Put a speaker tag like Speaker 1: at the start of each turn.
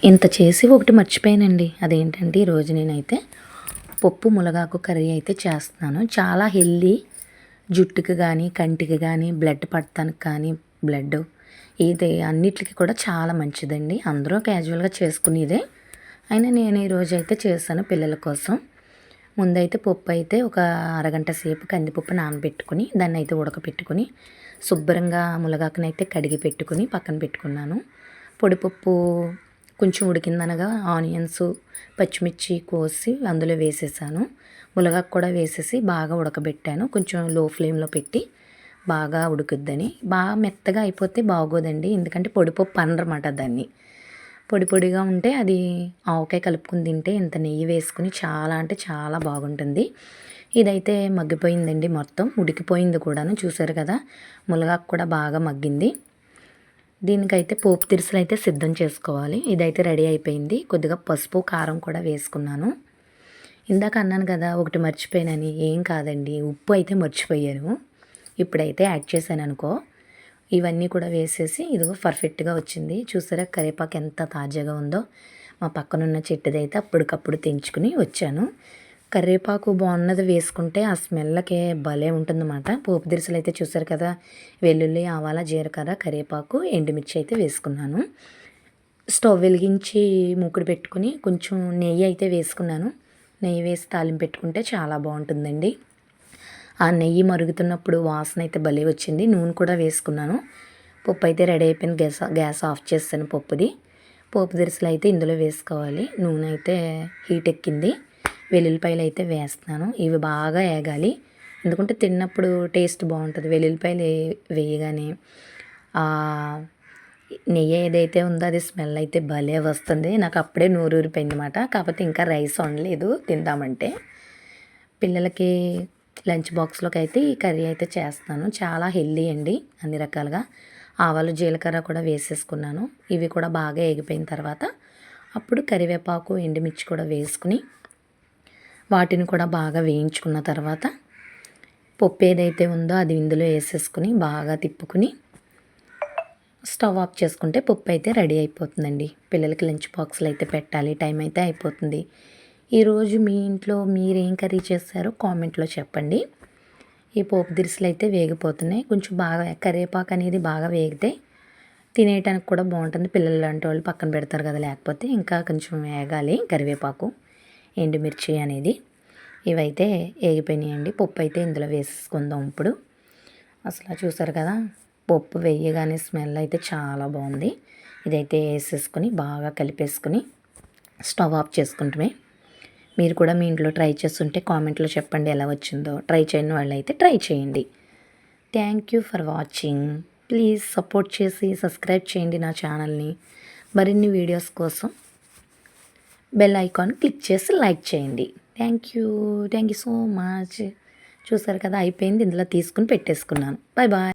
Speaker 1: ఇంత చేసి ఒకటి మర్చిపోయానండి. అదేంటంటే ఈరోజు నేనైతే పప్పు మునగాకు కర్రీ అయితే చేస్తున్నాను. చాలా హెల్తీ. జుట్టుకి కానీ, కంటికి కానీ, బ్లడ్ పడటానికి కానీ, బ్లడ్ ఇది అన్నిటికి కూడా చాలా మంచిదండి. అందరూ క్యాజువల్గా చేసుకునేదే. అయినా నేను ఈరోజైతే చేశాను పిల్లల కోసం. ముందైతే పప్పు అయితే ఒక అరగంట సేపు కందిపప్పు నానబెట్టుకుని దాన్ని అయితే ఉడకపెట్టుకుని శుభ్రంగా మునగాకునైతే కడిగి పెట్టుకుని పక్కన పెట్టుకున్నాను. పొడిపప్పు కొంచెం ఉడికిందనగా ఆనియన్స్, పచ్చిమిర్చి కోసి అందులో వేసేసాను. మునగాకు కూడా వేసేసి బాగా ఉడకబెట్టాను. కొంచెం లో ఫ్లేమ్లో పెట్టి బాగా ఉడుకుద్దని. బాగా మెత్తగా అయిపోతే బాగోదండి. ఎందుకంటే పొడిపప్పు అనరమాట దాన్ని. పొడి పొడిగా ఉంటే అది ఆవకాయ కలుపుకుని తింటే ఇంత నెయ్యి వేసుకుని చాలా అంటే చాలా బాగుంటుంది. ఇదైతే మగ్గిపోయిందండి, మొత్తం ఉడికిపోయింది కూడాను. చూసారు కదా, మునగాకు కూడా బాగా మగ్గింది. దీనికైతే పోపు దినుసులు అయితే సిద్ధం చేసుకోవాలి. ఇదైతే రెడీ అయిపోయింది. కొద్దిగా పసుపు, కారం కూడా వేసుకున్నాను. ఇందాక అన్నాను కదా ఒకటి మర్చిపోయానని. ఏం కాదండి, ఉప్పు అయితే మర్చిపోయాను. ఇప్పుడైతే యాడ్ చేశాను అనుకో. ఇవన్నీ కూడా వేసేసి ఇదిగో పర్ఫెక్ట్గా వచ్చింది. చూసారా కరివేపాకు ఎంత తాజాగా ఉందో. మా పక్కనున్న చెట్టుదైతే అప్పటికప్పుడు తెంచుకుని వచ్చాను. కరివేపాకు బాగున్నది వేసుకుంటే ఆ స్మెల్కే భలే ఉంటుందన్నమాట. పోపు దినుసులు అయితే చూసారు కదా, వెల్లుల్లి, ఆవాల, జీలకర్ర, కరివేపాకు, ఎండుమిర్చి అయితే వేసుకున్నాను. స్టవ్ వెలిగించి మూకుడు పెట్టుకుని కొంచెం నెయ్యి అయితే వేసుకున్నాను. నెయ్యి వేసి తాలింపు పెట్టుకుంటే చాలా బాగుంటుందండి. ఆ నెయ్యి మరుగుతున్నప్పుడు వాసన అయితే భలే వచ్చింది. నూనె కూడా వేసుకున్నాను. పప్పు అయితే రెడీ అయిపోయింది. గ్యాస్ ఆఫ్ చేస్తాను పప్పుది. పోపు దినుసులు అయితే ఇందులో వేసుకోవాలి. నూనె అయితే హీట్ ఎక్కింది. వెల్లుల్లిపాయలు అయితే వేస్తున్నాను. ఇవి బాగా వేగాలి, ఎందుకంటే తిన్నప్పుడు టేస్ట్ బాగుంటుంది. వెల్లుల్లిపాయలు వేయగానే నెయ్యి ఏదైతే ఉందో అది స్మెల్ అయితే భలే వస్తుంది. నాకు అప్పుడే నోరూరిపోయింది అన్నమాట. కాకపోతే ఇంకా రైస్ వండలేదు తిందామంటే. పిల్లలకి లంచ్ బాక్స్లోకి అయితే ఈ కర్రీ అయితే చేస్తాను. చాలా హెల్దీ అండి అన్ని రకాలుగా. ఆవాలు, జీలకర్ర కూడా వేసేసుకున్నాను. ఇవి కూడా బాగా ఎగిపోయిన తర్వాత అప్పుడు కరివేపాకు, ఎండుమిర్చి కూడా వేసుకుని వాటిని కూడా బాగా వేయించుకున్న తర్వాత పప్పు ఏదైతే ఉందో అది ఇందులో వేసేసుకుని బాగా తిప్పుకుని స్టవ్ ఆఫ్ చేసుకుంటే పప్పు అయితే రెడీ అయిపోతుందండి. పిల్లలకి లంచ్ బాక్స్లో అయితే పెట్టాలి, టైం అయితే అయిపోతుంది. ఈరోజు మీ ఇంట్లో మీరేం కర్రీ చేస్తారో కామెంట్లో చెప్పండి. ఈ పోపు దినుసులు అయితే వేగిపోతున్నాయి. కొంచెం బాగా కరివేపాకు అనేది బాగా వేగితే తినేయటానికి కూడా బాగుంటుంది. పిల్లలు లాంటి వాళ్ళు పక్కన పెడతారు కదా, లేకపోతే ఇంకా కొంచెం వేగాలి కరివేపాకు, ఎండుమిర్చి అనేది. ఇవైతే వేగిపోయినాయండి. పప్పు అయితే ఇందులో వేసేసుకుందాం ఇప్పుడు. అసలు చూసారు కదా, పప్పు వేయగానే స్మెల్ అయితే చాలా బాగుంది. ఇదైతే వేసేసుకొని బాగా కలిపేసుకుని స్టవ్ ఆఫ్ చేసుకుంటామే. మీరు కూడా మీ ఇంట్లో ట్రై చేస్తుంటే కామెంట్లో చెప్పండి ఎలా వచ్చిందో. ట్రై చేయని వాళ్ళు అయితే ట్రై చేయండి. Thank you for watching. Please support చేసి సబ్స్క్రైబ్ చేయండి నా ఛానల్ని. మరిన్ని వీడియోస్ కోసం బెల్ ఐకాన్ క్లిక్ చేసి లైక్ చేయండి. Thank you so much. చూసారు కదా, అయిపోయింది. ఇందులో తీసుకుని పెట్టేసుకున్నాను. Bye bye.